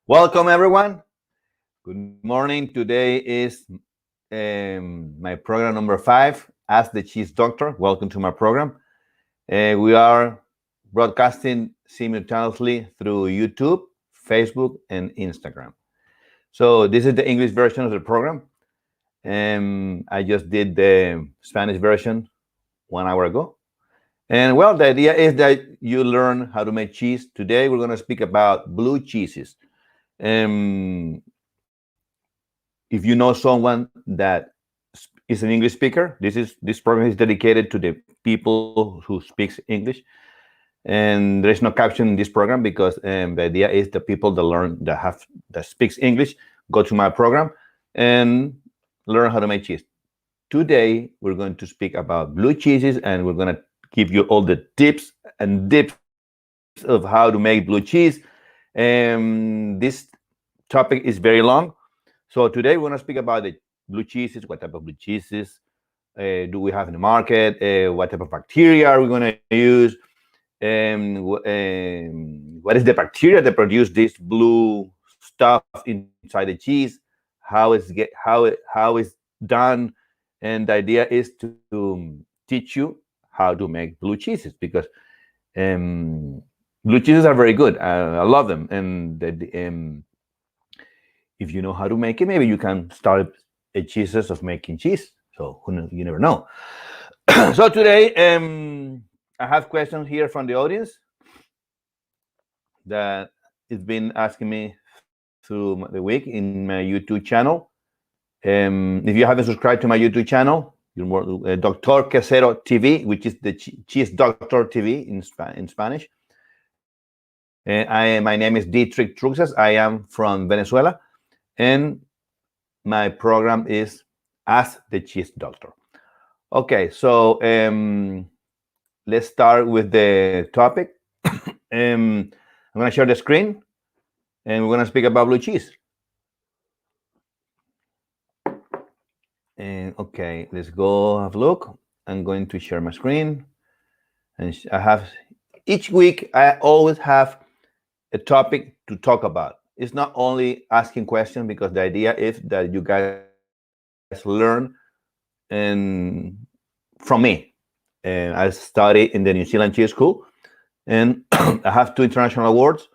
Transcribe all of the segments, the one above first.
Welcome, everyone. Good morning. Today is my program number 5, Ask the Cheese Doctor. Welcome to my program. We are broadcasting simultaneously through YouTube, Facebook, and Instagram. So, this is the English version of the program. I just did the Spanish version 1 hour ago. And well, the idea is that you learn how to make cheese. Today, we're going to speak about blue cheeses. Um, if you know someone that is an English speaker, this program is dedicated to the people who speaks English, and there is no caption in this program because the idea is the people that speaks English go to my program and learn how to make cheese. Today we're going to speak about blue cheeses, and we're going to give you all the tips and dips of how to make blue cheese. This topic is very long, so today we're going to speak about the blue cheeses, what type of blue cheeses do we have in the market, what type of bacteria are we going to use, what is the bacteria that produce this blue stuff inside the cheese, how it's done, and the idea is to teach you how to make blue cheeses because um, blue cheeses are very good. I love them, and if you know how to make it, maybe you can start a cheeses of making cheese. So who knows, you never know. So today, I have questions here from the audience that it's been asking me through the week in my YouTube channel. If you haven't subscribed to my YouTube channel, you're more Doctor Quesero TV, which is the Cheese Doctor TV in Spanish. My name is Dietrich Truxas. I am from Venezuela, and my program is Ask the Cheese Doctor. Okay, so let's start with the topic. I'm going to share the screen, and we're going to speak about blue cheese. And okay, let's go have a look. I'm going to share my screen, and I have each week. I always have a topic to talk about. It's not only asking questions because the idea is that you guys learn and from me. And I study in the New Zealand Cheese School, and I have 2 international awards.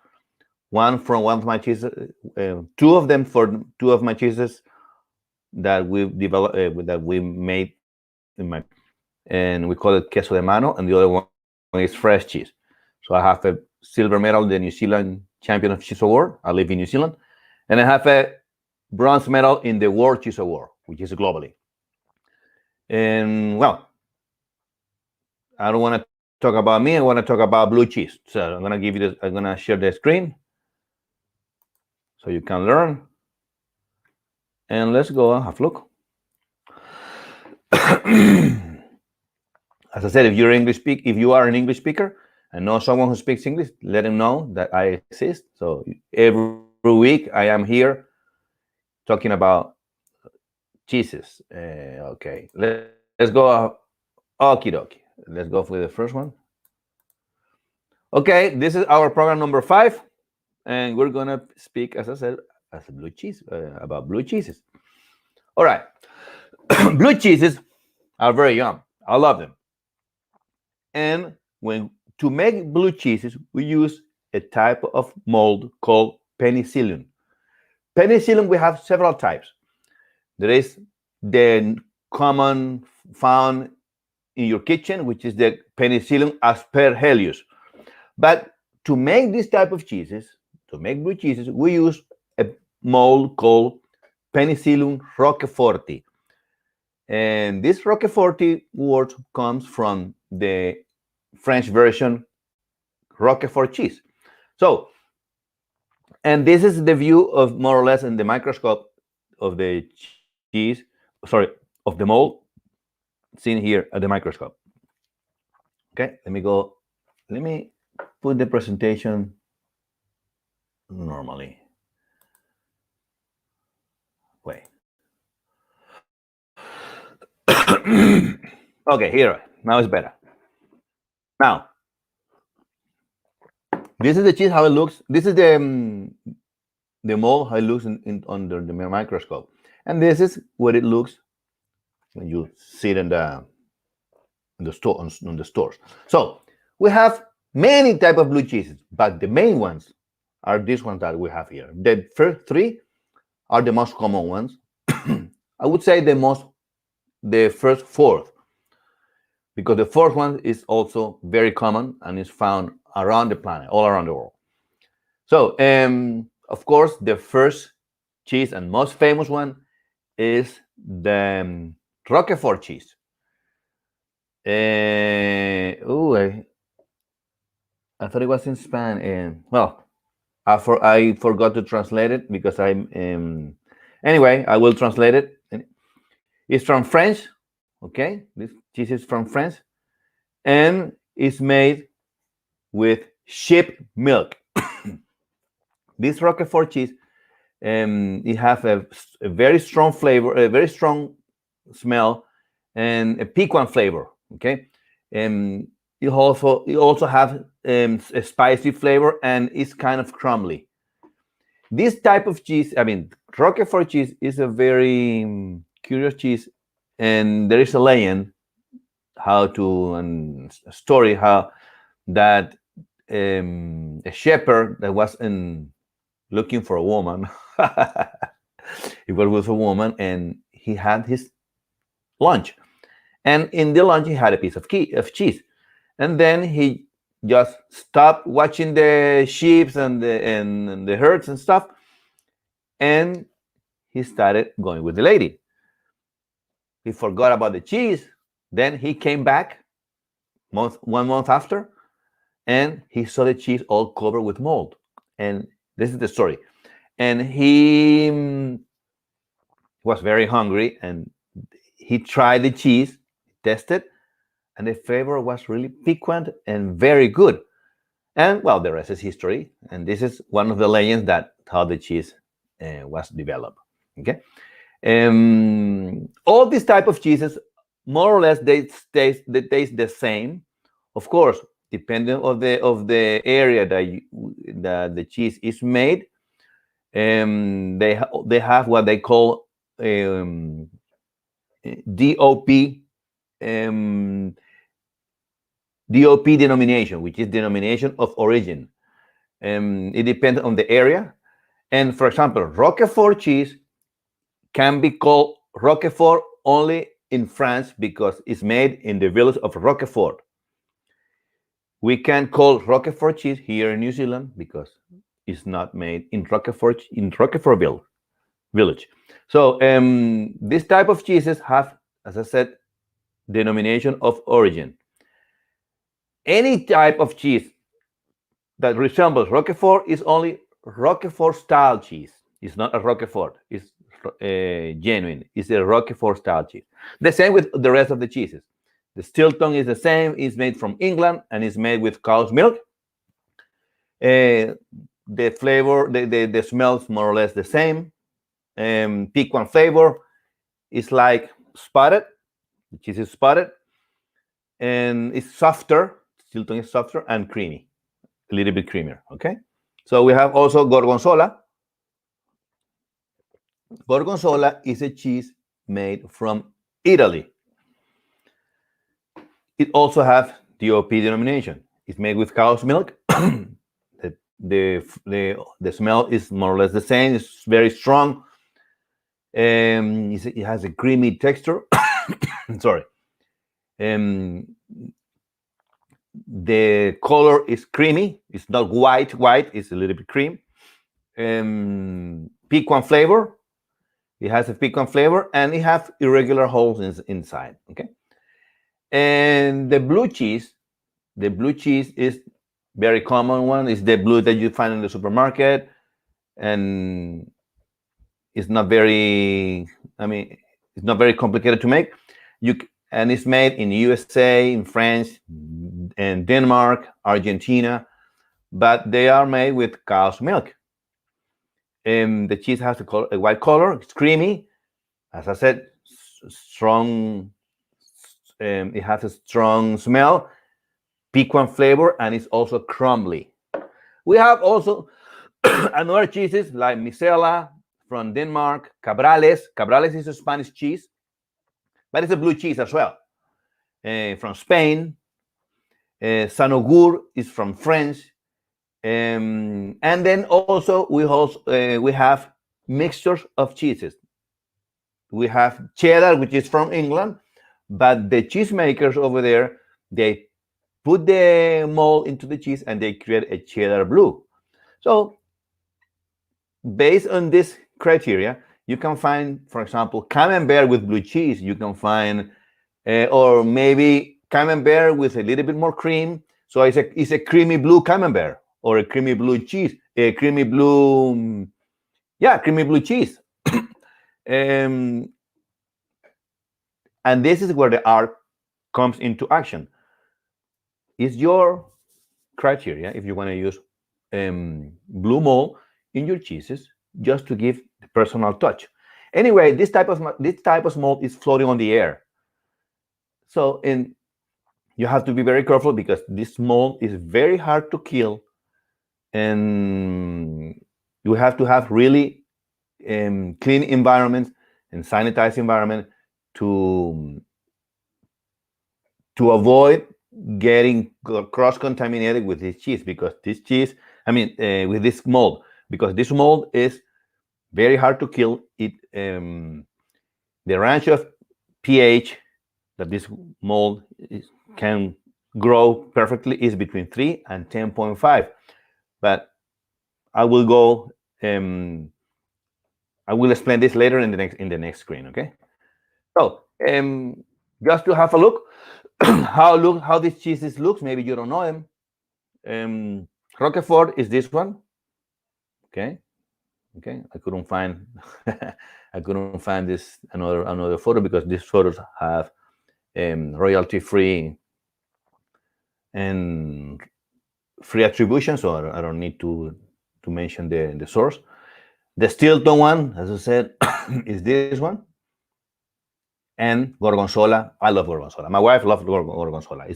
One from one of my cheeses, 2 of them for 2 of my cheeses that we've developed, that we made and we call it queso de mano, and the other one is fresh cheese. So I have a silver medal, the New Zealand Champion of Cheese Award. I live in New Zealand, and I have a bronze medal in the World Cheese Award, which is globally. And well, I don't want to talk about me. I want to talk about blue cheese. So I'm gonna give you this. I'm gonna share the screen so you can learn. And let's go and have a look. As I said, if you are an English speaker and know someone who speaks English, let them know that I exist. So every week I am here talking about cheeses. Okay, let's go. Okie dokie. Let's go for the first one. Okay, this is our program number 5, and we're gonna speak, as I said, as a blue cheese about blue cheeses. All right, blue cheeses are very yum. I love them. And to make blue cheeses, we use a type of mold called penicillium. Penicillium, we have several types. There is the common found in your kitchen, which is the Penicillium aspergillus. But to make this type of cheeses, to make blue cheeses, we use a mold called Penicillium roqueforti. And this roqueforti word comes from the French version Roquefort cheese. So, and this is the view of more or less in the microscope of the cheese, of the mold, seen here at the microscope. Okay, let me put the presentation normally. Wait. Okay, here, now it's better. Now, this is the cheese, how it looks. This is the the mold how it looks under the microscope. And this is what it looks when you see it in the store on the stores. So we have many type of blue cheeses, but the main ones are these ones that we have here. The first three are the most common ones. I would say the first fourth, because the fourth one is also very common and is found around the planet, all around the world. So, of course, the first cheese and most famous one is the Roquefort cheese. I thought it was in Spanish. Well, I forgot to translate it because anyway, I will translate it. It's from French. Okay, this cheese is from France, and it's made with sheep milk. This Roquefort cheese, it has a very strong flavor, a very strong smell, and a piquant flavor. Okay, it also have a spicy flavor, and it's kind of crumbly. This type of cheese, I mean, Roquefort cheese is a very curious cheese, and there is a legend how to and a story how that a shepherd that was looking for a woman. He was with a woman, and he had his lunch, and in the lunch he had a piece of cheese, and then he just stopped watching the sheep and the herds and stuff, and he started going with the lady. He forgot about the cheese. Then he came back 1 month after, and he saw the cheese all covered with mold. And this is the story. And he was very hungry, and he tried the cheese, tested, and the flavor was really piquant and very good. And well, the rest is history. And this is one of the legends that how the cheese was developed. Okay, all these type of cheeses, more or less, they taste the same. Of course, depending of the area that the cheese is made, they have what they call DOP. DOP denomination, which is denomination of origin. It depends on the area. And for example, Roquefort cheese can be called Roquefort only in France because it's made in the village of Roquefort. We can call Roquefort cheese here in New Zealand because it's not made in Roquefortville village. So this type of cheeses have, as I said, denomination of origin. Any type of cheese that resembles Roquefort is only Roquefort style cheese. It's not a Roquefort. It's genuine. It's a Roquefort style cheese. The same with the rest of the cheeses. The Stilton is the same. It's made from England and it's made with cow's milk. The flavor, the smells more or less the same. Piquant flavor is like spotted. The cheese is spotted, and it's softer. Stilton is softer and creamy, a little bit creamier. Okay, so we have also Gorgonzola. Gorgonzola is a cheese made from Italy. It also has DOP denomination. It's made with cow's milk. The smell is more or less the same. It's very strong. It has a creamy texture. Sorry. The color is creamy. It's not white. It's a little bit cream. Piquant flavor. It has a piquant flavor, and it has irregular holes inside. Okay. And the blue cheese is very common one. It's the blue that you find in the supermarket, and it's not very. I mean, it's not very complicated to make. And it's made in USA, in France, and Denmark, Argentina, but they are made with cow's milk. The cheese has a white color. It's creamy, as I said, strong. It has a strong smell, piquant flavor, and it's also crumbly. We have also Another cheeses like Micela from Denmark, Cabrales. Cabrales is a Spanish cheese, but it's a blue cheese as well. From Spain. Sanogur is from French. And then also we have mixtures of cheeses. We have cheddar, which is from England, but the cheesemakers over there, they put the mold into the cheese and they create a cheddar blue. So based on this criteria, you can find, for example, camembert with blue cheese. You can find, or maybe camembert with a little bit more cream. So it's a creamy blue camembert or a creamy blue cheese, a creamy blue, creamy blue cheese. And this is where the art comes into action. Is your criteria if you want to use blue mold in your cheeses just to give the personal touch. Anyway, this type of mold is floating on the air. So you have to be very careful because this mold is very hard to kill, and you have to have really clean environments and sanitized environment to avoid getting cross-contaminated with this cheese, because this cheese, with this mold, because this mold is very hard to kill. It the range of pH that this mold can grow perfectly is between 3 and 10.5. But I will go. I will explain this later in the next screen. Okay. So just to have a look how these cheeses looks. Maybe you don't know them. Roquefort is this one. Okay. I couldn't find this another photo because these photos have royalty free and free attribution, so I don't need to mention the source. The Stilton one, as I said, is this one. And Gorgonzola. I love Gorgonzola. My wife loves Gorgonzola.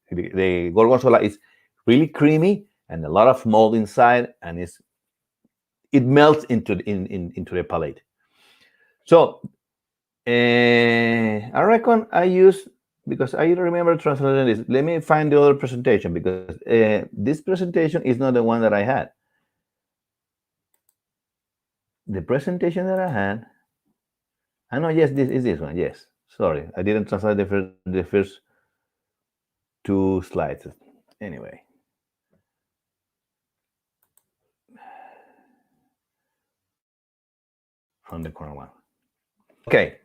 The Gorgonzola is really creamy and a lot of mold inside, and it melts into the palate. So I reckon I use, because I remember translating this. Let me find the other presentation, because this presentation is not the one that I had. The presentation that I had, I know, yes, this is this one. Yes, sorry, I didn't translate the first two slides. Anyway, from the corner one. Okay.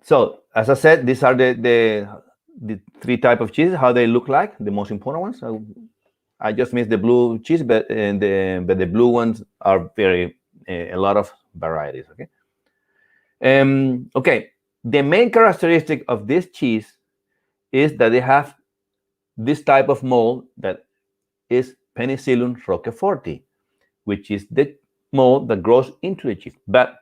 So as I said, these are the three type of cheeses. How they look like, the most important ones. I just missed the blue cheese, but the blue ones are very a lot of varieties. Okay. Okay. The main characteristic of this cheese is that they have this type of mold that is Penicillium roqueforti, which is the mold that grows into the cheese. But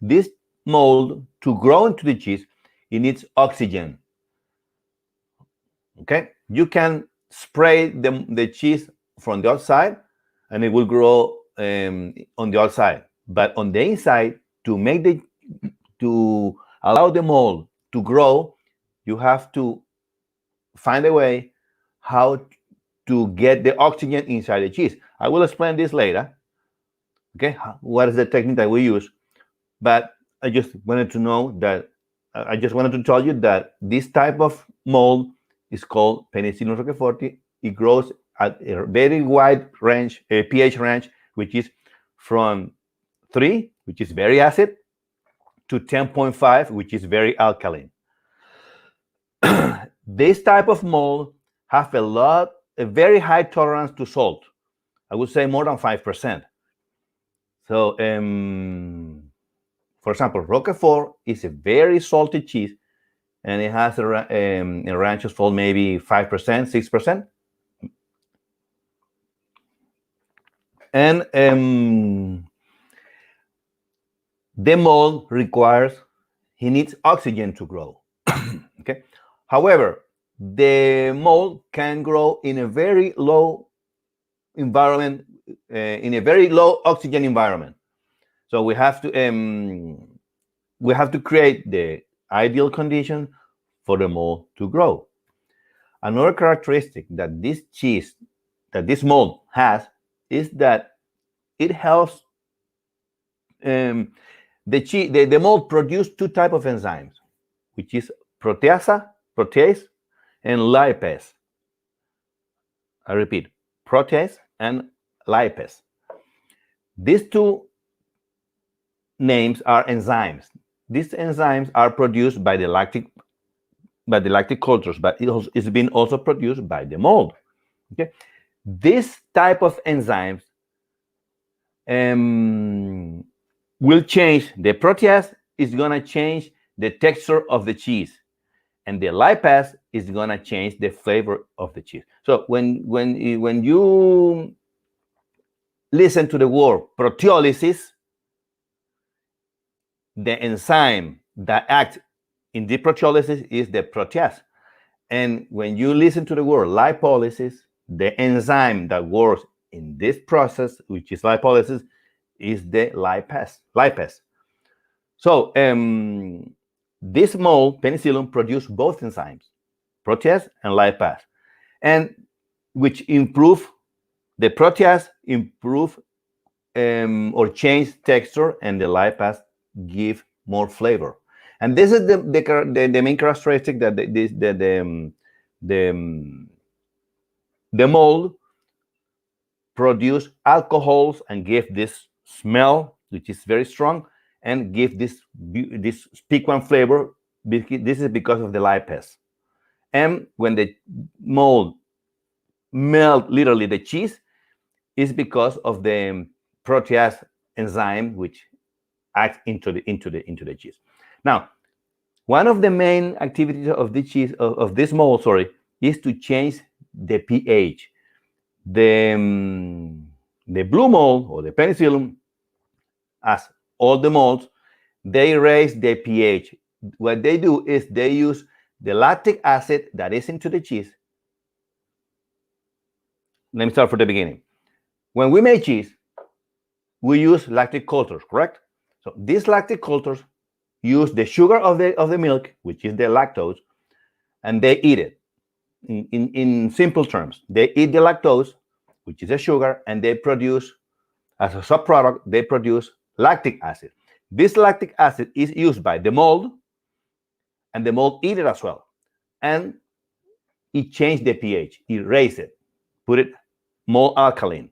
this mold, to grow into the cheese, it needs oxygen. Okay, you can spray the cheese from the outside and it will grow on the outside, but on the inside, to allow the mold to grow, you have to find a way how to get the oxygen inside the cheese. I will explain this later. Okay, what is the technique that we use? But I just wanted to know that I just wanted to tell you that this type of mold is called Penicillium roqueforti. It grows at a very wide range, a pH range, which is from 3, which is very acid, to 10.5, which is very alkaline. This type of mold have a very high tolerance to salt. I would say more than 5%. So, for example, Roquefort is a very salty cheese, and it has a range of salt maybe 5%, 6%. And the mold he needs oxygen to grow. Okay. However, the mold can grow in a very low environment in a very low oxygen environment. So we have to create the ideal condition for the mold to grow. Another characteristic that this mold has is that it helps the mold produce two types of enzymes, which is protease, and lipase. I repeat, protease and lipase. These two names are enzymes. These enzymes are produced by the lactic cultures, but it's been also produced by the mold. Okay, this type of enzymes will change the protease. Is gonna change the texture of the cheese, and the lipase is gonna change the flavor of the cheese. So when you listen to the word proteolysis, the enzyme that acts in the proteolysis is the protease. And when you listen to the word lipolysis, the enzyme that works in this process, which is lipolysis, is the lipase. So this mold, penicillium, produce both enzymes, protease and lipase, and which improve the protease, improve or change texture, and the lipase give more flavor. And this is the main characteristic that the mold produce alcohols and give this smell, which is very strong, and give this piquant flavor. This is because of the lipase. And when the mold melt literally the cheese, is because of the protease enzyme, which acts into the cheese. Now, one of the main activities of the cheese of this mold, is to change the pH. The blue mold or the penicillium, as all the molds, they raise the pH. What they do is they use the lactic acid that is into the cheese. Let me start from the beginning. When we make cheese, we use lactic cultures, correct? So these lactic cultures use the sugar of the milk, which is the lactose, and they eat it. In simple terms, they eat the lactose, which is a sugar, and they produce, as a subproduct, they produce lactic acid. This lactic acid is used by the mold, and the mold eat it as well. And it changed the pH, it raised it, put it more alkaline.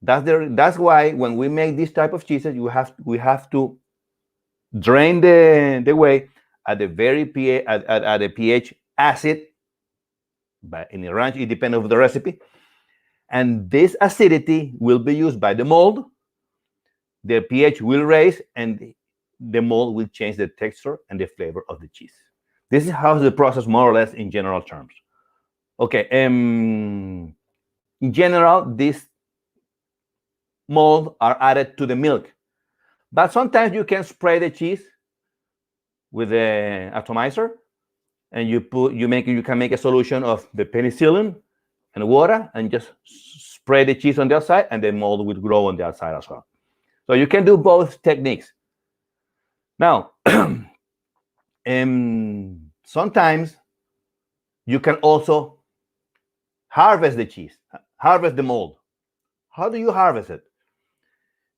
That's why when we make this type of cheeses, we have to drain the whey at the very pH at the pH acid. But in the range, it depends on the recipe. And this acidity will be used by the mold. The pH will raise, and the mold will change the texture and the flavor of the cheese. This is how the process, more or less, in general terms. Okay. In general, these mold are added to the milk, but sometimes you can spray the cheese with the atomizer, and you can make a solution of the penicillin and water, and just spray the cheese on the outside, and the mold will grow on the outside as well. So you can do both techniques. Now, sometimes you can also harvest the cheese, harvest the mold. How do you harvest it?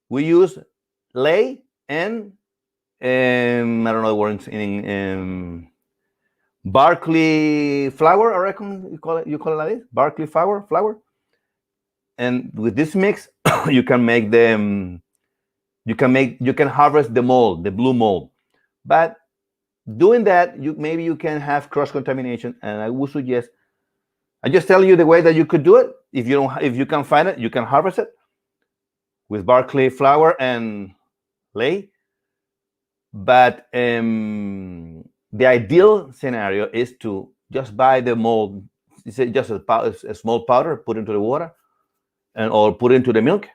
We use ley and I don't know the words in Barley flour, I reckon you call it like this, Barley flour. And with this mix, you can harvest the mold, the blue mold. But doing that, maybe you can have cross-contamination, and I would suggest I just tell you the way that you could do it. If you can find it, you can harvest it with Barley flour and ley. But the ideal scenario is to just buy the mold, just a small powder, put into the water, or put into the milk,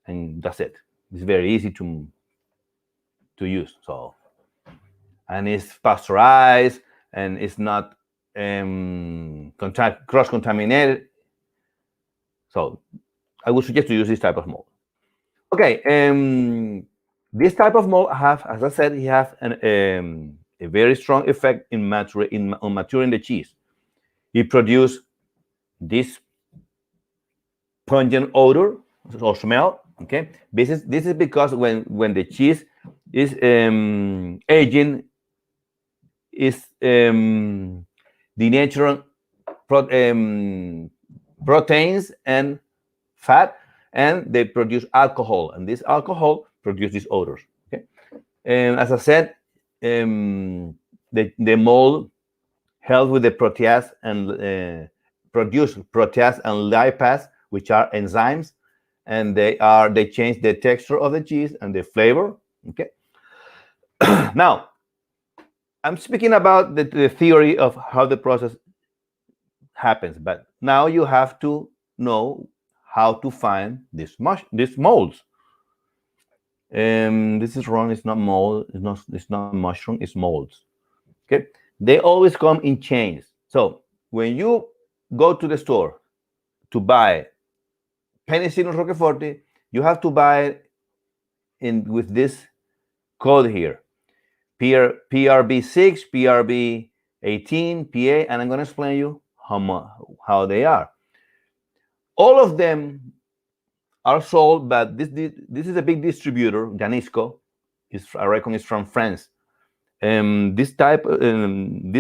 and that's it. It's very easy to use. So, and it's pasteurized, and it's not cross-contaminated. So I would suggest to use this type of mold. Okay, this type of mold have, as I said, he have a very strong effect on maturing the cheese. It produce this pungent odor or smell. Okay, this is because when the cheese is aging, is the natural proteins and fat, and they produce alcohol, and this alcohol produces odors. Okay, and as I said, the mold helps with the protease and produce protease and lipase, which are enzymes, and they change the texture of the cheese and the flavor. Okay, now I'm speaking about the theory of how the process happens, but now you have to know how to find these molds. This is wrong. It's not mold. It's not mushroom. It's molds. Okay, they always come in chains. So when you go to the store to buy Penicillin roqueforti, you have to buy it with this code here: PRB6, PRB18, PA, and I'm going to explain you how they are. All of them are sold, but this is a big distributor, Danisco. I reckon it's from France. This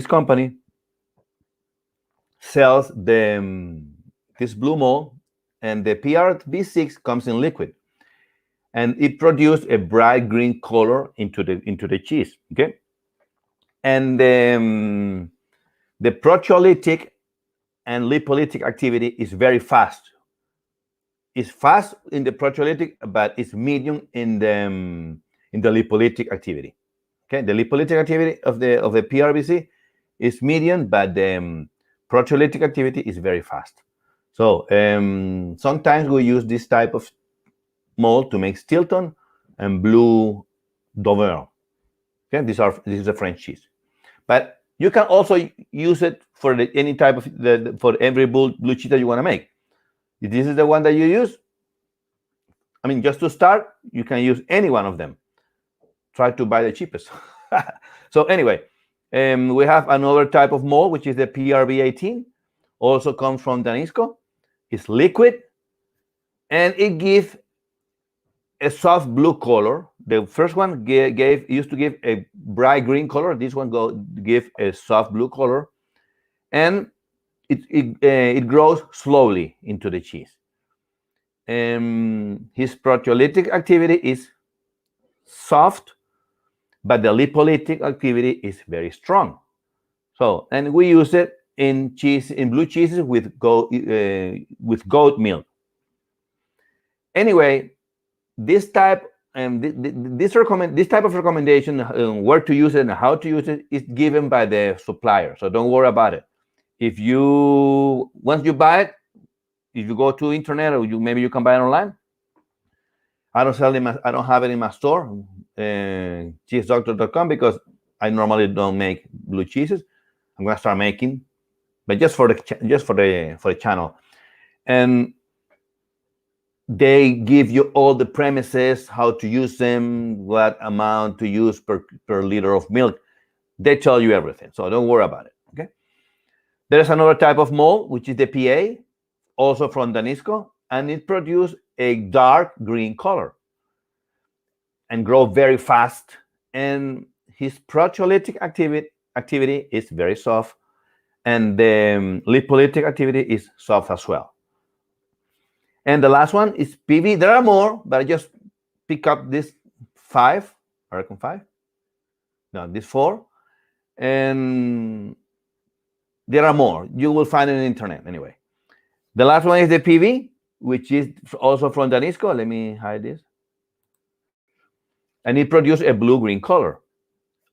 company sells this blue mold, and the PRB6 comes in liquid, and it produces a bright green color into the cheese. Okay, and the proteolytic and lipolytic activity is very fast. It's fast in the proteolytic, but it's medium in the lipolytic activity. Okay, the lipolytic activity of the PRBC is medium, but the proteolytic activity is very fast. So sometimes we use this type of mold to make Stilton and Blue d'Auvergne. Okay, this is a French cheese, but you can also use it for any type of for every blue cheese that you want to make. If this is the one that you use, I mean, just to start, you can use any one of them. Try to buy the cheapest. So anyway, we have another type of mold, which is the PRB18. Also comes from Danisco. It's liquid, and it gives a soft blue color. The first one used to give a bright green color. This one give a soft blue color, and it grows slowly into the cheese. His proteolytic activity is soft, but the lipolytic activity is very strong. So, and we use it in blue cheeses with goat milk. Anyway, this type of recommendation, where to use it and how to use it, is given by the supplier. So don't worry about it. Once you buy it, if you go to internet, or maybe you can buy it online. I don't have it in my store, cheesedoctor.com, because I normally don't make blue cheeses. I'm gonna start making, but just for the channel, and they give you all the premises, how to use them, what amount to use per liter of milk. They tell you everything, so don't worry about it. Okay. There's another type of mold, which is the PA, also from Danisco, and it produces a dark green color and grow very fast. And his proteolytic activity is very soft, and the lipolytic activity is soft as well. And the last one is PB. There are more, but I just pick up this 5. I reckon 5. No, this 4. And there are more. You will find it on the internet anyway. The last one is the PV, which is also from Danisco. Let me hide this. And it produces a blue-green color.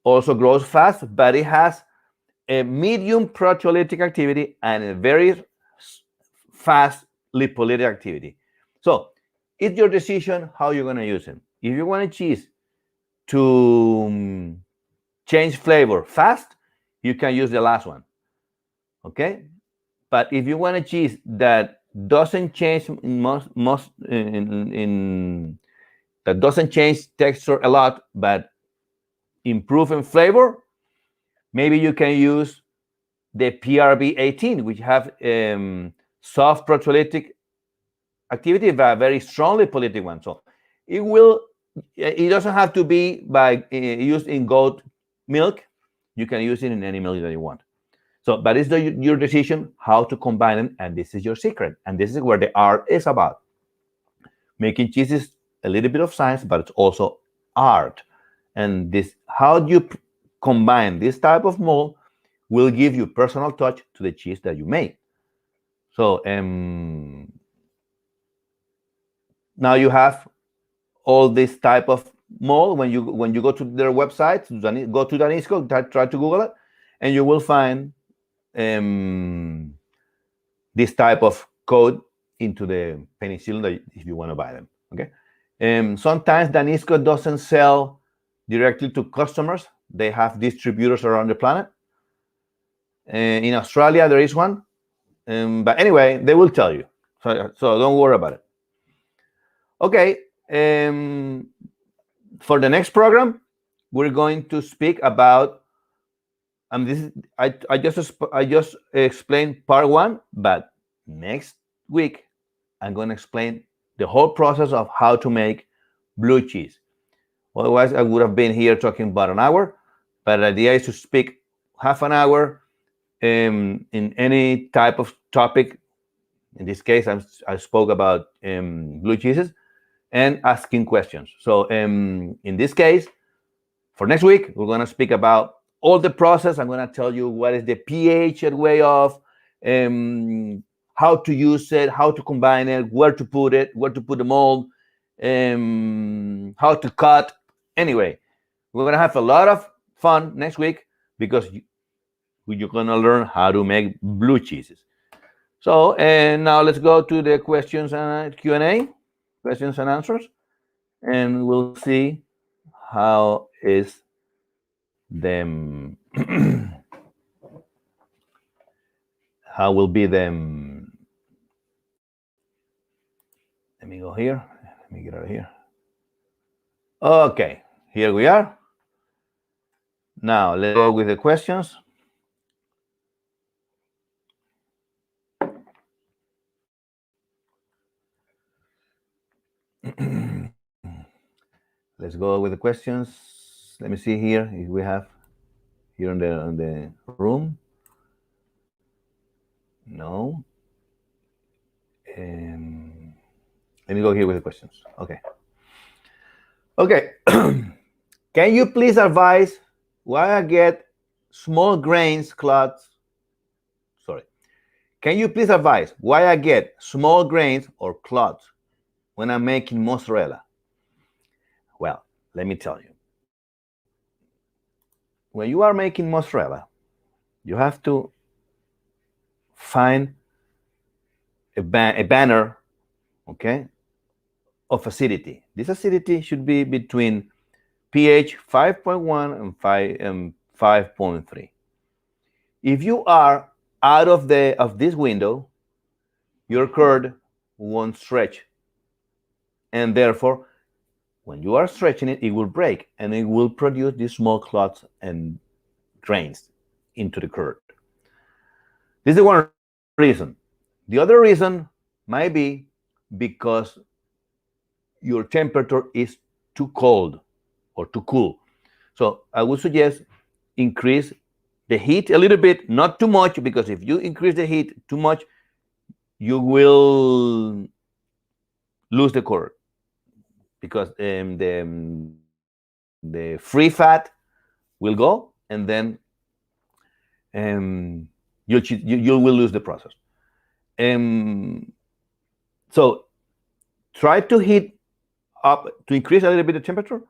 Also grows fast, but it has a medium proteolytic activity and a very fast lipolytic activity. So it's your decision how you're going to use it. If you want a cheese to change flavor fast, you can use the last one. Okay? But if you want a cheese that doesn't change that doesn't change texture a lot, but improve in flavor, maybe you can use the PRB18, which have soft proteolytic activity, but a very strongly polytic one. So it doesn't have to be by used in goat milk. You can use it in any milk that you want. So, but it's your decision how to combine them, and this is your secret. And this is where the art is about. Making cheese is a little bit of science, but it's also art. And this, how you combine this type of mold will give you personal touch to the cheese that you make. So now you have all this type of mold. When you go to their website, go to Danisco, try to Google it, and you will find this type of code into the penicillin if you want to buy them. Okay. Sometimes Danisco doesn't sell directly to customers. They have distributors around the planet. In Australia, there is one. But anyway, they will tell you. So don't worry about it. Okay. For the next program, we're going to speak about. I just explained part 1, but next week I'm going to explain the whole process of how to make blue cheese. Otherwise, I would have been here talking about an hour, but the idea is to speak half an hour in any type of topic. In this case, I spoke about blue cheeses and asking questions. So in this case, for next week, we're going to speak about all the process. I'm going to tell you what is the pH way of, how to use it, how to combine it, where to put it, where to put the mold, how to cut. Anyway, we're going to have a lot of fun next week because you're going to learn how to make blue cheeses. So, and now let's go to the questions and Q&A, questions and answers, and we'll see how is them how will be them. Let me go here. Let me get out of here. Okay, here we are. Now let's go with the questions. Let's go with the questions. Let me see here if we have here in the room. No. Let me go here with the questions. Okay. Okay. Can you please advise why I get small grains clots? Sorry. Can you please advise why I get small grains or clots when I'm making mozzarella? Well, let me tell you. When you are making mozzarella, you have to find a banner, okay, of acidity. This acidity should be between pH 5.1 and 5.3. If you are out of this window, your curd won't stretch, and therefore, when you are stretching it, it will break, and it will produce these small clots and grains into the curd. This is one reason. The other reason might be because your temperature is too cold or too cool. So I would suggest increase the heat a little bit, not too much, because if you increase the heat too much, you will lose the curd, because the free fat will go, and then you will lose the process. So try to heat up, to increase a little bit the temperature,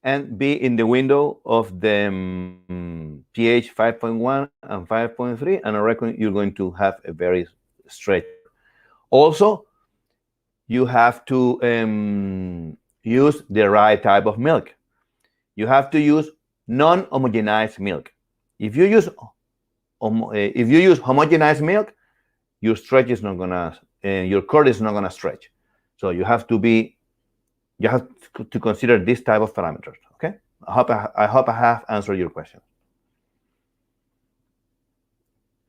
and be in the window of the pH 5.1 and 5.3, and I reckon you're going to have a very straight. Also, you have to use the right type of milk. You have to use non-homogenized milk. If you use homogenized milk, your stretch is not gonna your curd is not going to stretch. So you have to consider this type of parameters. Okay. I hope I have answered your question.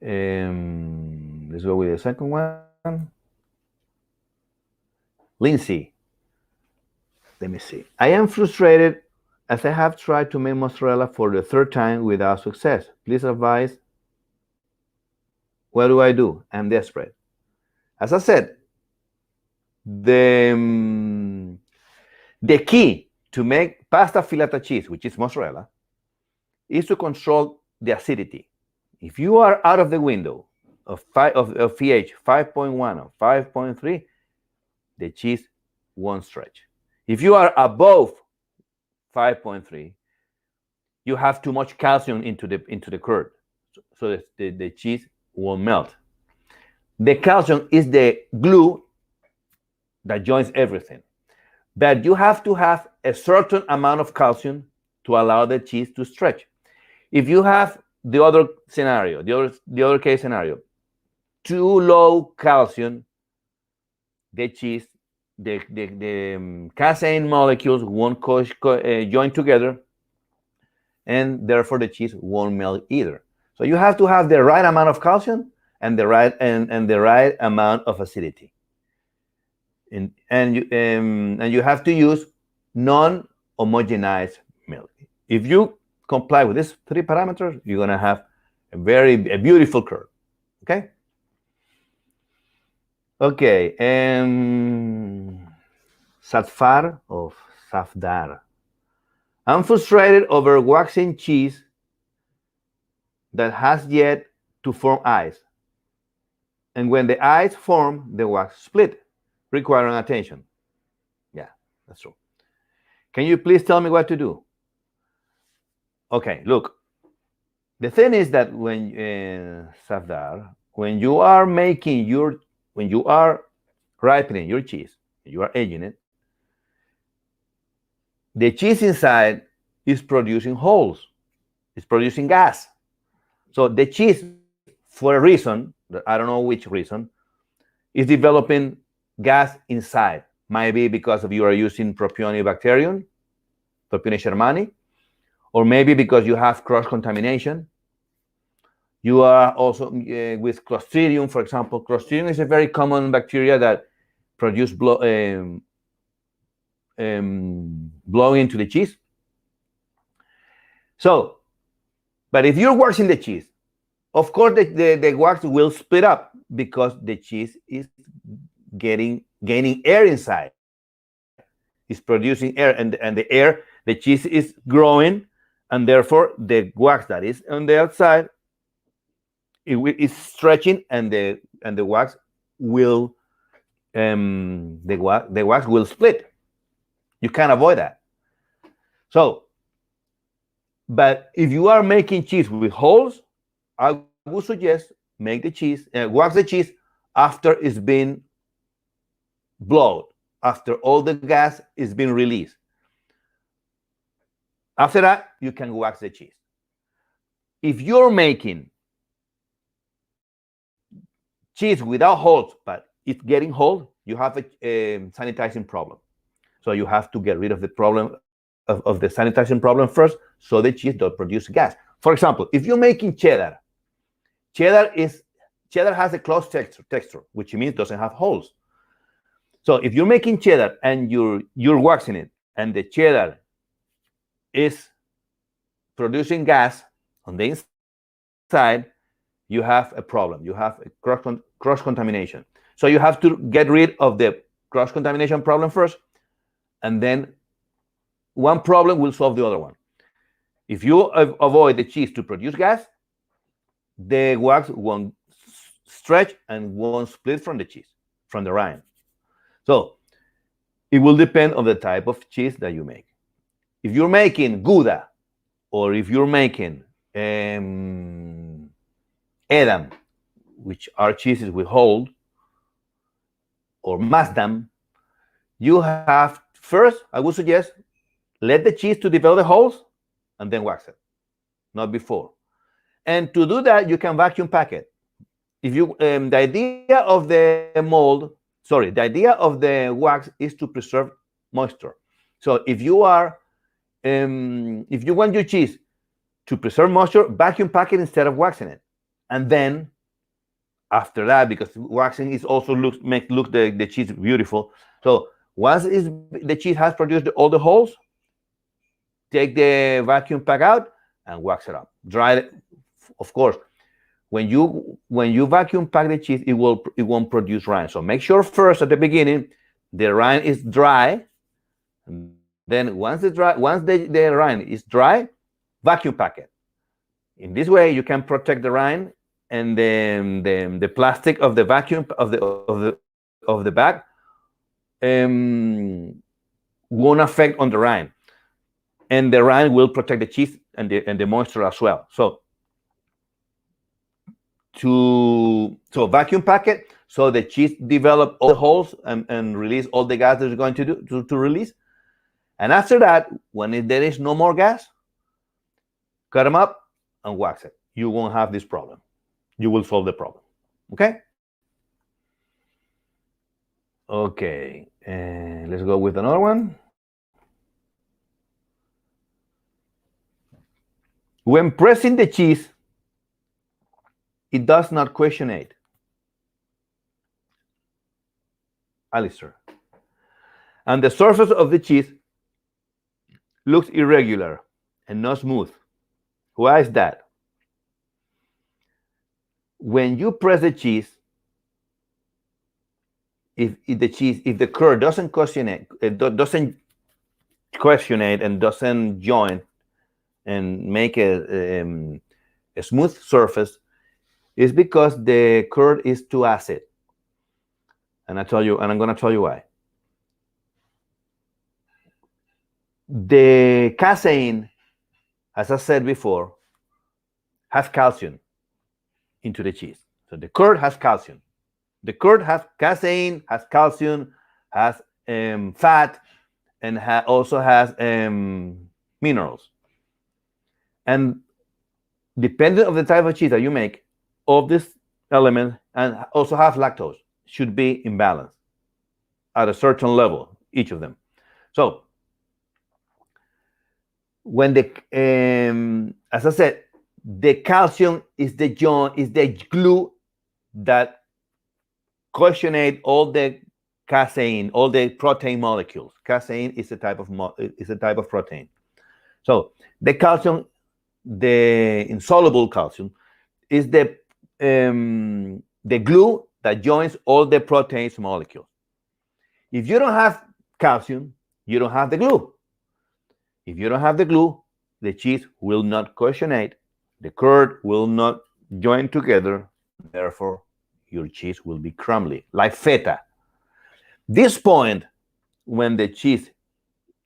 Let's go with the second one. Lindsay, let me see. I am frustrated as I have tried to make mozzarella for the third time without success. Please advise. What do? I'm desperate. As I said, the key to make pasta filata cheese, which is mozzarella, is to control the acidity. If you are out of the window of pH 5.1 or 5.3, the cheese won't stretch. If you are above 5.3, you have too much calcium into the curd, so the cheese won't melt. The calcium is the glue that joins everything, but you have to have a certain amount of calcium to allow the cheese to stretch. If you have the other scenario, the other case scenario, too low calcium, the cheese, the casein molecules won't join together, and therefore the cheese won't melt either. So you have to have the right amount of calcium and the right amount of acidity, and you have to use non-homogenized milk. If you comply with these three parameters, you're gonna have a beautiful curd. Okay. Okay, Safdar. I'm frustrated over waxing cheese that has yet to form eyes. And when the eyes form, the wax split, requiring attention. Yeah, that's true. Can you please tell me what to do? Okay, look. The thing is that when Safdar, when you are ripening your cheese, you are aging it, the cheese inside is producing holes. It's producing gas. So the cheese, for a reason, I don't know which reason, is developing gas inside. Might be because you are using Propionibacterium, Propione shermani, or maybe because you have cross-contamination. You are also with Clostridium, for example. Clostridium is a very common bacteria that produce blowing into the cheese. So, but if you're waxing the cheese, of course the wax will split up because the cheese is gaining air inside. It's producing air, and the cheese is growing, and therefore the wax that is on the outside is stretching, and the wax will the wax will split. You can't avoid that. So, but if you are making cheese with holes, I would suggest make the cheese, wax the cheese after it's been blown, after all the gas is being released. After that, you can wax the cheese. If you're making cheese without holes, but it's getting holes, you have a sanitizing problem. So you have to get rid of the problem of the sanitizing problem first, so the cheese don't produce gas. For example, if you're making cheddar has a closed texture, which means it doesn't have holes. So if you're making cheddar and you're waxing it, and the cheddar is producing gas on the inside, you have a problem. You have a cross-contamination. So you have to get rid of the cross-contamination problem first, and then one problem will solve the other one. If you avoid the cheese to produce gas, the wax won't stretch and won't split from the cheese, from the rind. So it will depend on the type of cheese that you make. If you're making Gouda, or if you're making Edam, which are cheeses with holes, or Maasdam, you have first, I would suggest, let the cheese to develop the holes and then wax it, not before. And to do that, you can vacuum pack it. if you the idea of the mold, sorry, the idea of the wax is to preserve moisture. So if you want your cheese to preserve moisture, vacuum pack it instead of waxing it, and then after that, because waxing is also make the cheese beautiful. So once the cheese has produced all the holes, take the vacuum pack out and wax it up. Dry it, of course. When you vacuum pack the cheese, it won't produce rind. So make sure first at the beginning the rind is dry. And then once the rind is dry, vacuum pack it. In this way, you can protect the rind, and then the plastic of the vacuum of the bag won't affect on the rind, and the rind will protect the cheese and the moisture as well. So vacuum pack it so the cheese develop all the holes and release all the gas that it's going to release. And after that, when there is no more gas, cut them up and wax it. You won't have this problem. You will solve the problem. Okay? Okay. Let's go with another one. When pressing the cheese, it does not questionate. Alistair. And the surface of the cheese looks irregular and not smooth. Why is that? When you press the cheese, if the curd doesn't questionate and doesn't join and make a smooth surface, is because the curd is too acid. And I'm going to tell you why. The casein, as I said before, has calcium into the cheese. So the curd has calcium. The curd has casein, has calcium, has fat, and also has minerals. And depending on the type of cheese that you make, all these elements and also have lactose should be in balance at a certain level, each of them. So when as I said, the calcium is the glue that coagulate all the casein, all the protein molecules. Casein is a type of protein. So the calcium, the insoluble calcium, is the glue that joins all the proteins molecules. If you don't have calcium, you don't have the glue. If you don't have the glue, the cheese will not coagulate, the curd will not join together, therefore your cheese will be crumbly, like feta. This point, when the cheese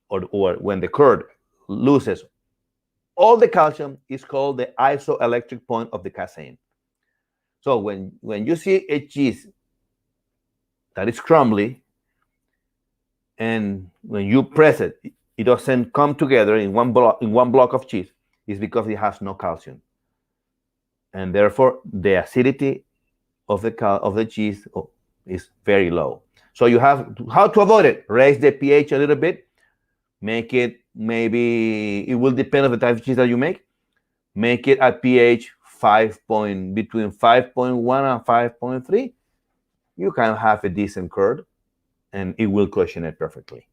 or when the curd loses all the calcium, is called the isoelectric point of the casein. So when you see a cheese that is crumbly, and when you press it, it doesn't come together in one block of cheese, is because it has no calcium, and therefore the acidity of the cheese is very low. So you have how to avoid it: raise the pH a little bit, make it, maybe it will depend on the type of cheese that you make it at pH between 5.1 and 5.3. You can have a decent curd, and it will coagulate perfectly.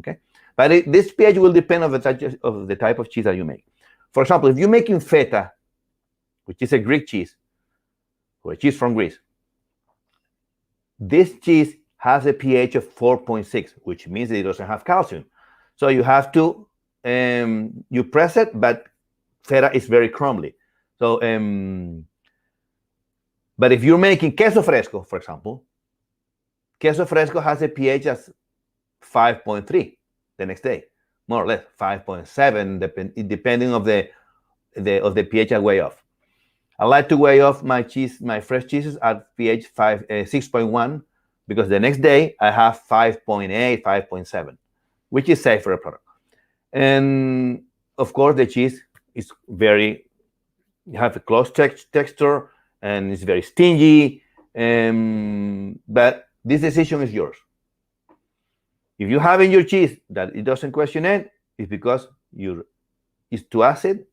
Okay, but this pH will depend on the type of cheese that you make. For example, if you're making feta, which is a Greek cheese, or a cheese from Greece, this cheese has a pH of 4.6, which means that it doesn't have calcium. So you have to you press it, but feta is very crumbly. So, but if you're making queso fresco, for example, queso fresco has a pH as 5.3 the next day, more or less 5.7, depending of the pH I weigh off. I like to weigh off my fresh cheeses at pH 6.1, because the next day I have 5.8, 5.7, which is safe for a product. And of course, the cheese is you have a close texture, and it's very stingy. But this decision is yours. If you have in your cheese that it doesn't question it, it's because it's too acid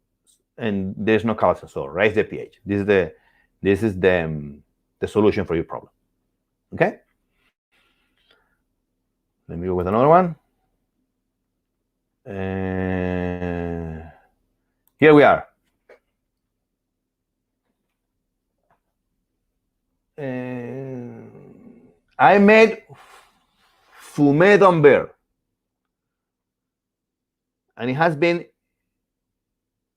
and there's no calcium. So raise the pH. This is the solution for your problem. Okay. Let me go with another one. Here we are. I made fumé d'Ambert, and it has been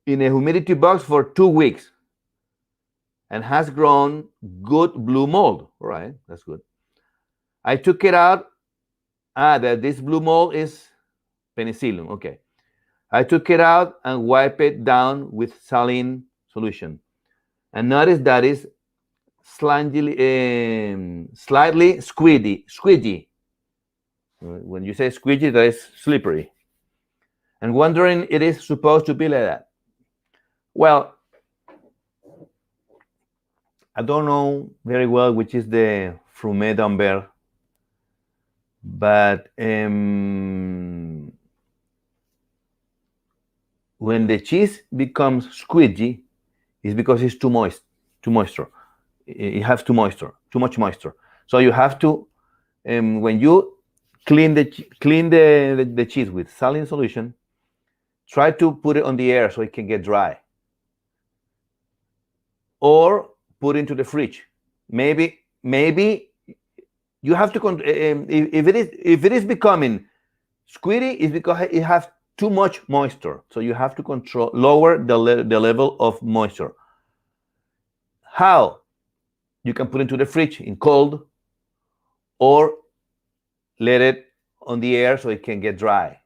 in a humidity box for 2 weeks and has grown good blue mold. All right, that's good. I took it out. This blue mold is penicillium. Okay. I took it out and wiped it down with saline solution. And notice that is slightly squidgy. When you say squidgy, that is slippery. And wondering it is supposed to be like that. Well, I don't know very well which is the Fumé d'Ambert, but when the cheese becomes squidgy, it's because it's too moisture. It has too much moisture. So you have to, when you clean the cheese with saline solution, try to put it on the air so it can get dry. Or put it into the fridge. Maybe you have to if it is becoming squidgy, it's because it has too much moisture. So you have to lower the level of moisture. How? You can put it into the fridge in cold, or let it on the air so it can get dry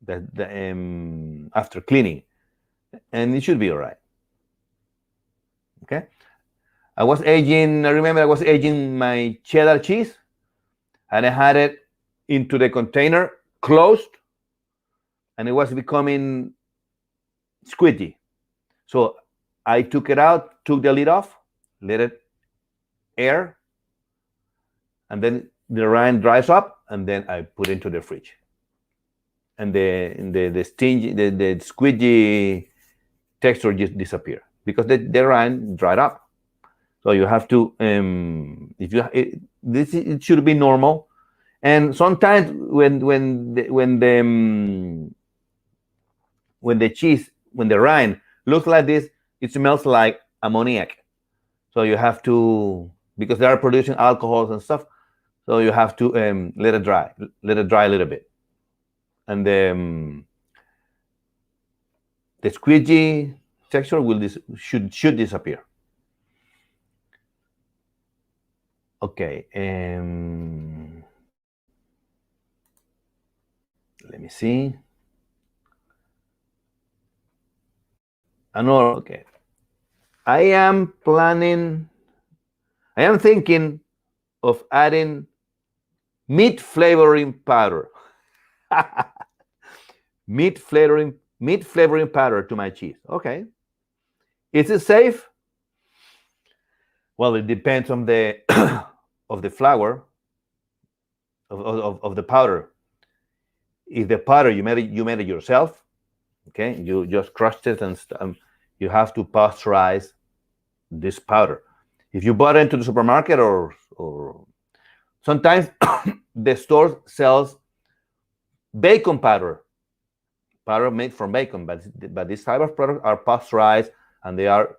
after cleaning, and it should be all right. Okay. I remember I was aging my cheddar cheese, and I had it into the container closed, and it was becoming squidgy. So I took it out, took the lid off, let it air, and then the rind dries up, and then I put it into the fridge. And the squidgy texture just disappeared because the rind dried up. So you have to, it should be normal. And sometimes when the rind looks like this, it smells like ammoniac. So you have to, because they are producing alcohols and stuff, so you have to let it dry a little bit, and the squidgy texture should disappear. Okay. Let me see. Another. Okay. I am thinking of adding meat flavoring powder. meat flavoring powder to my cheese. Okay. Is it safe? Well, it depends on the of the flour of the powder. If the powder you made it yourself, okay, you just crushed it and you have to pasteurize this powder. If you bought it into the supermarket or sometimes the store sells bacon powder made from bacon, but this type of products are pasteurized and they are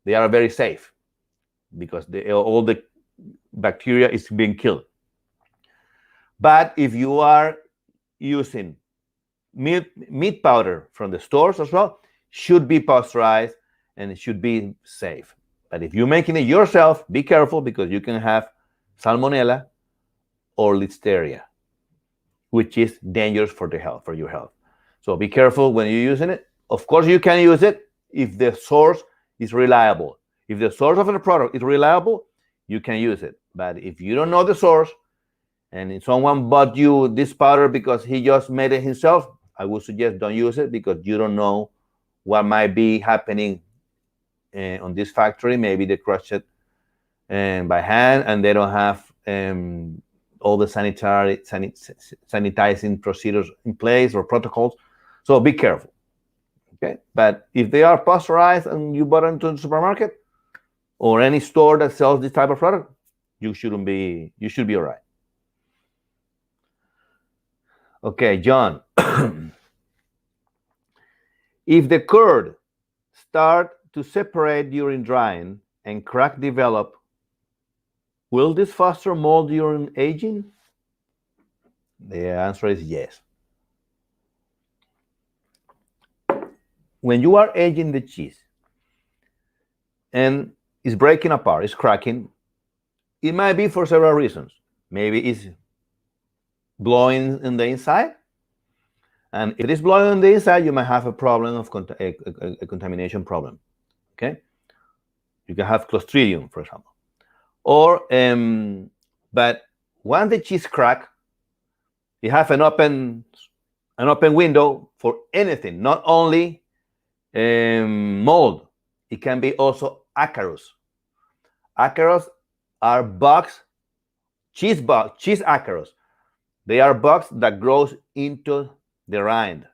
very safe because all the bacteria is being killed. But if you are using meat powder from the stores as well, should be pasteurized and it should be safe. But if you're making it yourself, be careful because you can have salmonella or listeria, which is dangerous for your health. So be careful when you're using it. Of course, you can use it if the source is reliable. If the source of the product is reliable, you can use it. But if you don't know the source and if someone bought you this powder because he just made it himself, I would suggest don't use it because you don't know what might be happening on this factory, maybe they crush it by hand, and they don't have all the sanitizing procedures in place or protocols. So be careful. Okay, but if they are pasteurized and you bought them to the supermarket or any store that sells this type of product, you should be all right. Okay, John. If the curd start to separate during drying and crack develop, will this foster mold during aging? The answer is yes. When you are aging the cheese and it's breaking apart, it's cracking, it might be for several reasons. Maybe it's blowing in the inside. And if it is blowing on the inside, you might have a problem of a contamination problem. Okay? You can have Clostridium, for example. Or, but once the cheese crack, you have an open window for anything, not only mold. It can be also acarus. Acarus are bugs, cheese acarus. They are bugs that grows into the rind,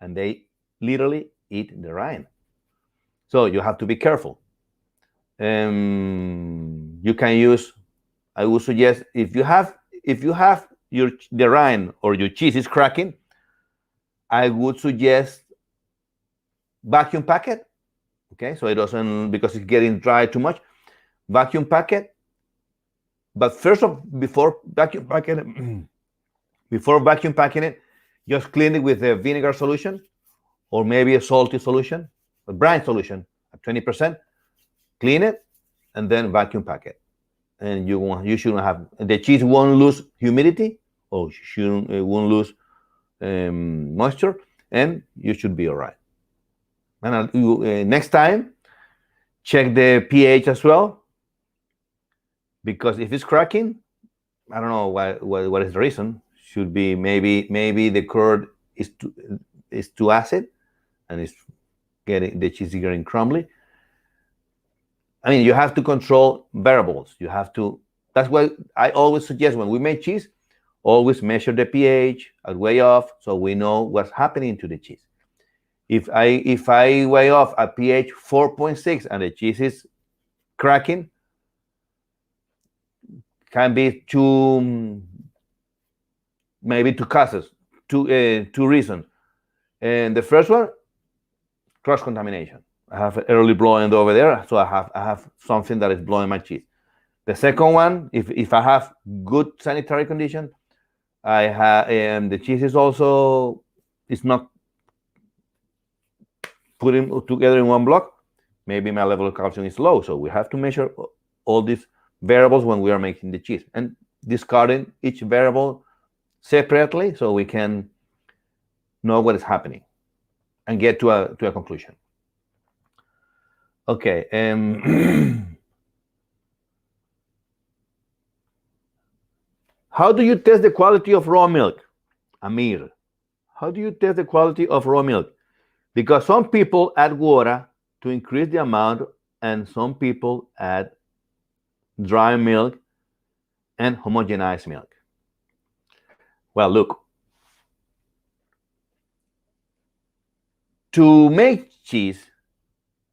and they literally eat the rind. So you have to be careful. You can use. I would suggest if you have the rind or your cheese is cracking, I would suggest vacuum pack it. Okay, so it doesn't, because it's getting dry too much. Vacuum pack it. But first before vacuum packing it, just clean it with a vinegar solution or maybe a salty solution, a brine solution at 20%. Clean it and then vacuum pack it. And you shouldn't have, the cheese won't lose humidity or won't lose moisture, and you should be all right. And next time, check the pH as well, because if it's cracking, I don't know what is the reason. Should be maybe the curd is too acid, and the cheese is getting crumbly. I mean, you have to control variables. That's why I always suggest when we make cheese, always measure the pH at way off so we know what's happening to the cheese. If I weigh off at pH 4.6 and the cheese is cracking, can be maybe two causes, two reasons. And the first one, cross contamination. I have early blowing over there, so I have something that is blowing my cheese. The second one, if I have good sanitary condition, I have the cheese is also not putting together in one block. Maybe my level of calcium is low, so we have to measure all these variables when we are making the cheese and discarding each variable separately so we can know what is happening and get to a conclusion. Okay. How do you test the quality of raw milk? Amir, how do you test the quality of raw milk? Because some people add water to increase the amount, and some people add dry milk and homogenized milk. Well, look, to make cheese,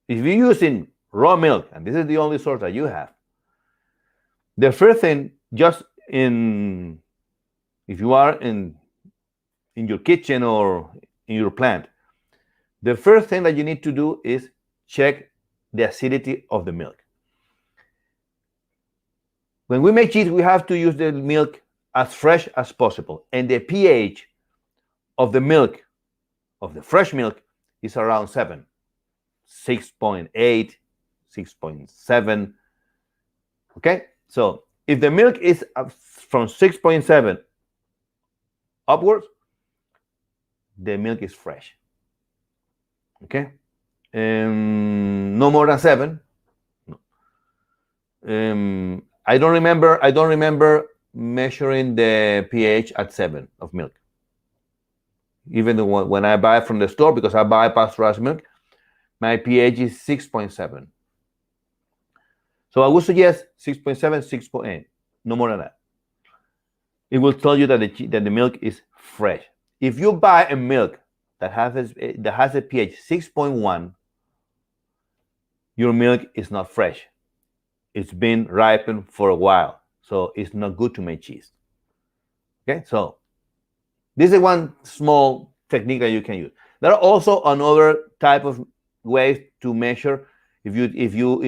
if you're using raw milk, and this is the only source that you have, the first thing, if you are in your kitchen or in your plant, the first thing that you need to do is check the acidity of the milk. When we make cheese, we have to use the milk as fresh as possible, and the pH of the milk, of the fresh milk, is around 7, 6.8, 6.7. Okay, so if the milk is from 6.7 upwards, the milk is fresh. Okay, no more than 7. I don't remember measuring the pH at 7 of milk. Even when I buy from the store, because I buy pasteurized milk, my pH is 6.7. So I would suggest 6.7, 6.8, no more than that. It will tell you that the milk is fresh. If you buy a milk that has a pH 6.1, your milk is not fresh. It's been ripened for a while, so it's not good to make cheese. Okay, so this is one small technique that you can use. There are also another type of ways to measure if you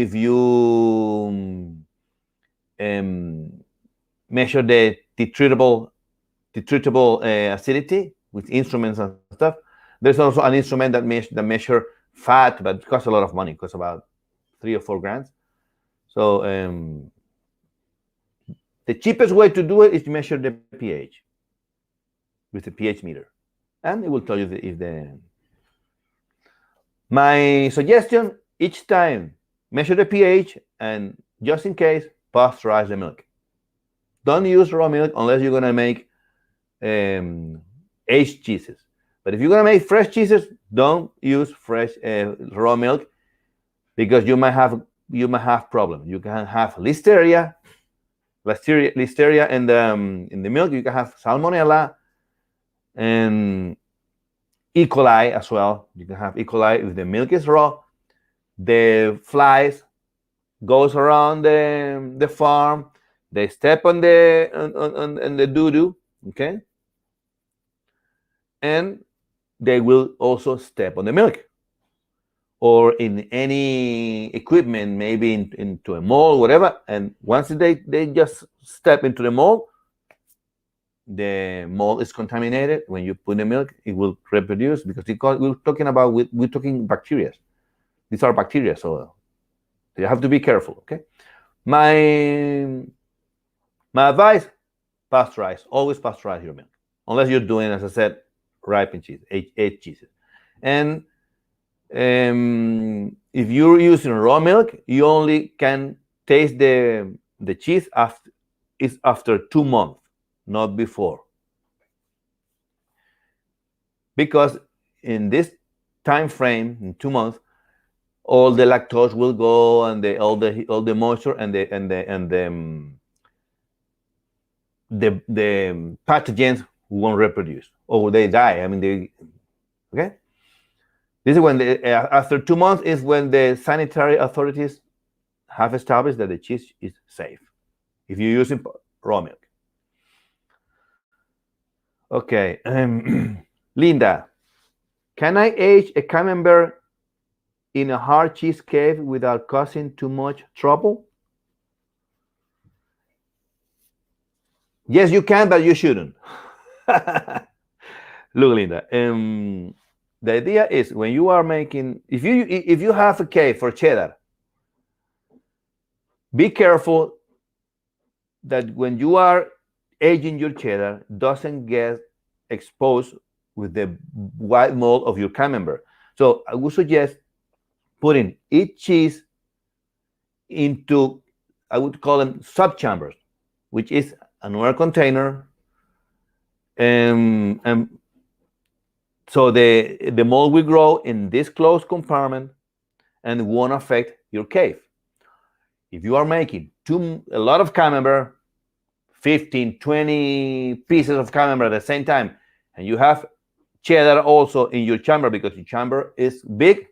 measure the titratable acidity with instruments and stuff. There's also an instrument that measure fat, but it costs a lot of money. It costs about $3 or $4 grand. So the cheapest way to do it is to measure the pH with the pH meter, and it will tell you if the. My suggestion: each time measure the pH, and just in case, pasteurize the milk. Don't use raw milk unless you're gonna make aged cheeses. But if you're gonna make fresh cheeses, don't use fresh raw milk, because you might have problems. You can have listeria in the milk. You can have salmonella and E. coli as well. You can have E. coli if the milk is raw. The flies goes around the farm. They step on the doo-doo, okay? And they will also step on the milk or in any equipment, maybe into a mold, whatever. And once they just step into the mold is contaminated. When you put the milk, it will reproduce, because we're talking bacteria. These are bacteria, so you have to be careful, okay? My advice: pasteurize. Always pasteurize your milk, unless you're doing, as I said, ripened cheese, aged cheeses. And if you're using raw milk, you only can taste the cheese after 2 months, not before, because in this time frame, in 2 months, all the lactose will go, and all the moisture and the pathogens won't reproduce, or they die. I mean, okay. This is when after 2 months is when the sanitary authorities have established that the cheese is safe if you're using raw milk. Okay, Linda, can I age a camembert in a hard cheese cave without causing too much trouble? Yes, you can, but you shouldn't. Look, Linda, the idea is, when you are making, if you have a cave for cheddar, be careful that when you are aging your cheddar, doesn't get exposed with the white mold of your camembert. So I would suggest putting each cheese into, I would call them subchambers, which is another container, and so the mold will grow in this closed compartment and won't affect your cave. If you are making a lot of camembert, 15, 20 pieces of camembert at the same time, and you have cheddar also in your chamber because your chamber is big,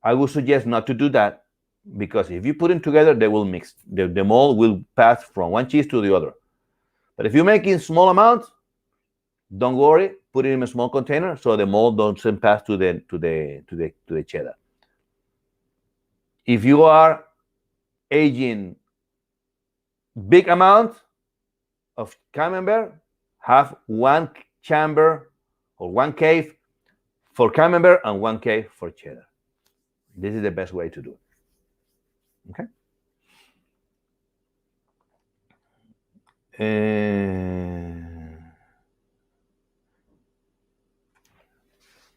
I would suggest not to do that, because if you put them together, they will mix. The mold will pass from one cheese to the other. But if you're making small amounts, don't worry. Put it in a small container so the mold doesn't pass to the cheddar. If you are aging big amounts of camembert, have one chamber or one cave for camembert and one cave for cheddar. This is the best way to do it. Okay.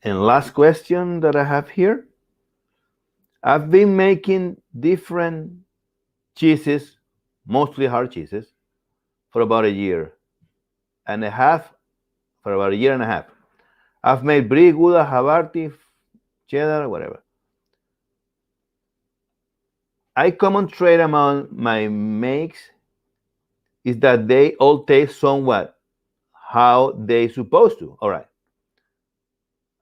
And last question that I have here. I've been making different cheeses, mostly hard cheeses, for about a year and a half. I've made Brie, Gouda, Havarti, cheddar, whatever. A common trait among my makes is that they all taste somewhat how they supposed to. All right.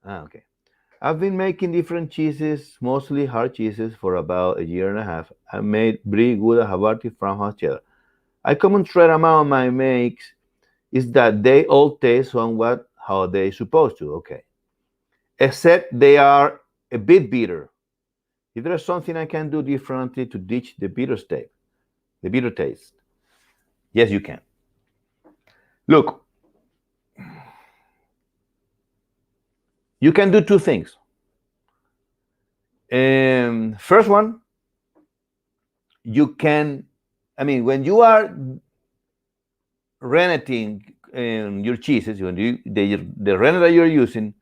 Okay. I've been making different cheeses, mostly hard cheeses, for about a year and a half. I made Brie, Gouda, Havarti, farmhouse cheddar. A common thread among my makes is that they all taste somewhat how they supposed to. Okay. Except they are a bit bitter. Is there something I can do differently to ditch the bitter taste? The bitter taste. Yes, you can. Look, you can do two things. First one, you can, I mean, when you are renneting your cheeses, when the rennet that you're using,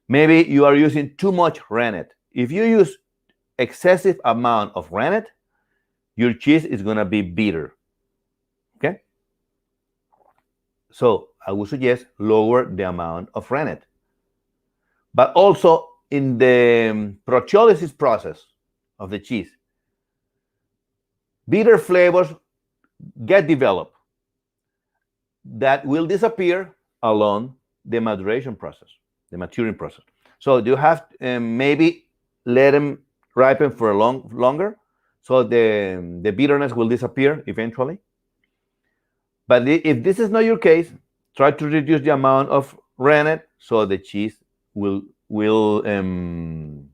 maybe you are using too much rennet. If you use excessive amount of rennet, your cheese is going to be bitter. Okay? So I would suggest lower the amount of rennet. But also in the proteolysis process of the cheese, bitter flavors get developed that will disappear along the maturation process, the maturing process. So you have maybe let them ripen for longer, so the bitterness will disappear eventually. But if this is not your case, try to reduce the amount of rennet so the cheese will don't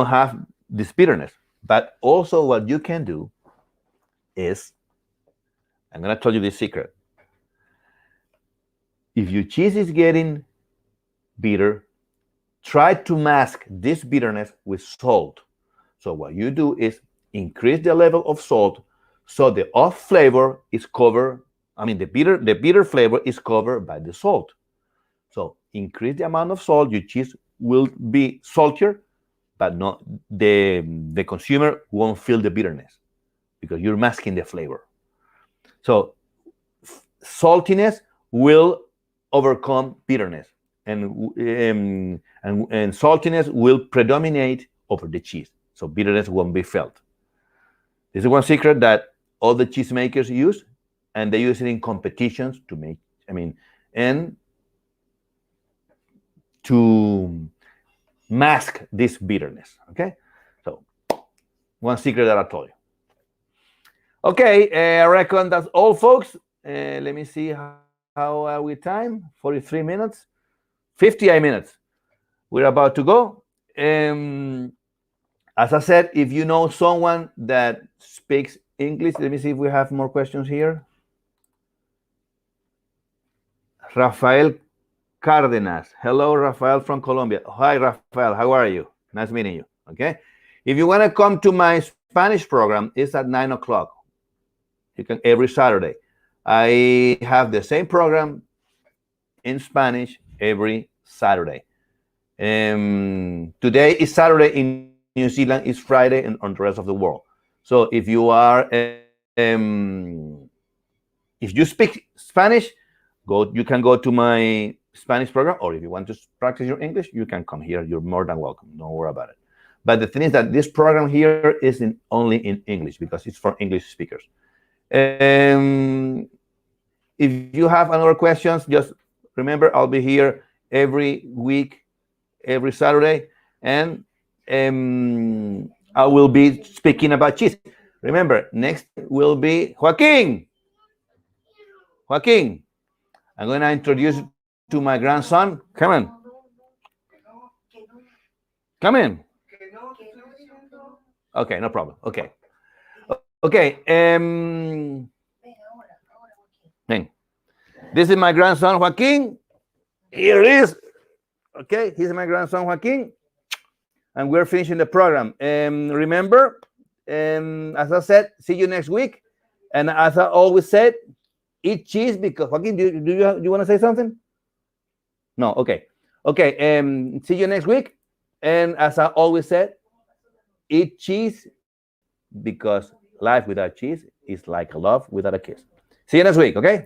have this bitterness. But also what you can do is, I'm going to tell you this secret. If your cheese is getting bitter, try to mask this bitterness with salt. So what you do is increase the level of salt so the off flavor is covered. I mean, the bitter flavor is covered by the salt. So increase the amount of salt. Your cheese will be saltier, but not the consumer won't feel the bitterness because you're masking the flavor. So saltiness will overcome bitterness, and saltiness will predominate over the cheese. So bitterness won't be felt. This is one secret that all the cheesemakers use, and they use it in competitions to make, and to mask this bitterness. Okay, so one secret that I told you. Okay, I reckon that's all, folks. Let me see how are we time. 43 minutes, 58 minutes. We're about to go. As I said, if you know someone that speaks English, let me see if we have more questions here. Rafael Cardenas. Hello, Rafael from Colombia. Hi, Rafael. How are you? Nice meeting you. Okay. If you want to come to my Spanish program, it's at 9 o'clock. You can every Saturday. I have the same program in Spanish every Saturday. Today is Saturday in New Zealand. It's Friday on the rest of the world. So if you are, if you speak Spanish, you can go to my Spanish program, or if you want to practice your English, you can come here. You're more than welcome. Don't worry about it. But the thing is that this program here is only in English because it's for English speakers. If you have other questions, just remember I'll be here every week, every Saturday, and I will be speaking about cheese. Remember, next will be Joaquin. Joaquin, I'm going to introduce to my grandson. Come in. Come in. Okay, no problem. Okay. Okay. This is my grandson, Joaquin. Here it is. Okay, he's my grandson, Joaquin. And we're finishing the program. Remember, as I said, see you next week. And as I always said, eat cheese because, Joaquin, do you want to say something? No, okay. Okay, see you next week. And as I always said, eat cheese because life without cheese is like a love without a kiss. See you next week, okay?